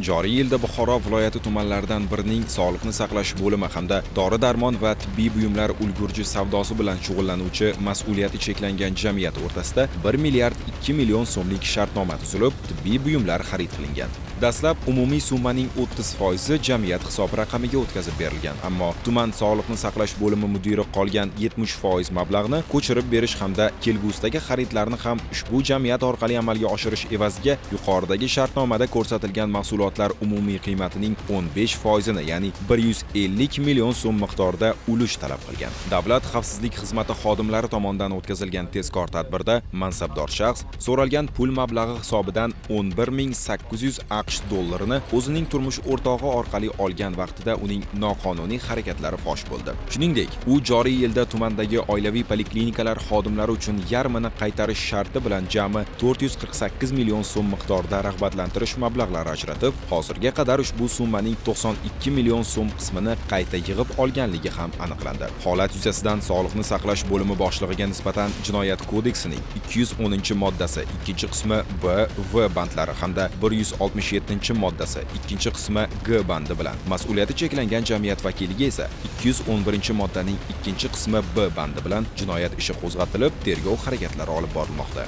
Joriy yilda Buxoro viloyati tumanlaridan birining sog'liqni saqlash bo'limi hamda dori-darmon va tibbiy buyumlar ulgurji savdosi bilan shug'ullanuvchi mas'uliyati cheklangan jamiyat o'rtasida 1 milliard 2 million so'mlik shartnoma tuzilib, tibbiy buyumlar xarid qilingan. Dastlab umumiy summaning 30% jamiyat hisob raqamiga o'tkazib berilgan, ammo tuman sog'liqni saqlash bo'limi mudiri qolgan 70% mablag'ni ko'chirib berish hamda kelgusidagi xaridlarni ham ushbu jamiyat orqali amalga oshirish evaziga yuqoridagi shartnomada ko'rsatilgan mahsulotlar umumiy qiymatining 15%ni, ya'ni 150 million so'm miqdorida ulush talab qilgan. Davlat xavfsizlik xizmati xodimlari tomonidan o'tkazilgan tezkor tadbirda mansabdor shaxs so'ralgan pul mablag'i hisobidan 11.800 AQSh dollarini o'zining turmush o'rtog'i orqali olgan vaqtida uning noqonuniy harakatlari fosh bo'ldi. Shuningdek, u joriy yilda tumandagi oilaviy poliklinikalar xodimlari uchun yarmini qaytarish sharti bilan jami 448 million so'm miqdorida rag'batlantirish mablag'lari ajratib, hozirga qadar ushbu summaning 92 million so'm qismini qayta yig'ib olganligi ham aniqlandi. Holat yuzasidan Sog'liqni saqlash bo'limi boshlig'iga nisbatan Jinoyat kodeksining 210-moddasi 2-qismi B, V bandlari hamda 167-moddasi 2-qismi G bandi bilan, mas'uliyati cheklangan jamiyat vakiliga esa 211-moddaning 2-qismi B bandi bilan jinoyat ishi qo'zg'atilib, tergov harakatlari olib borilmoqda.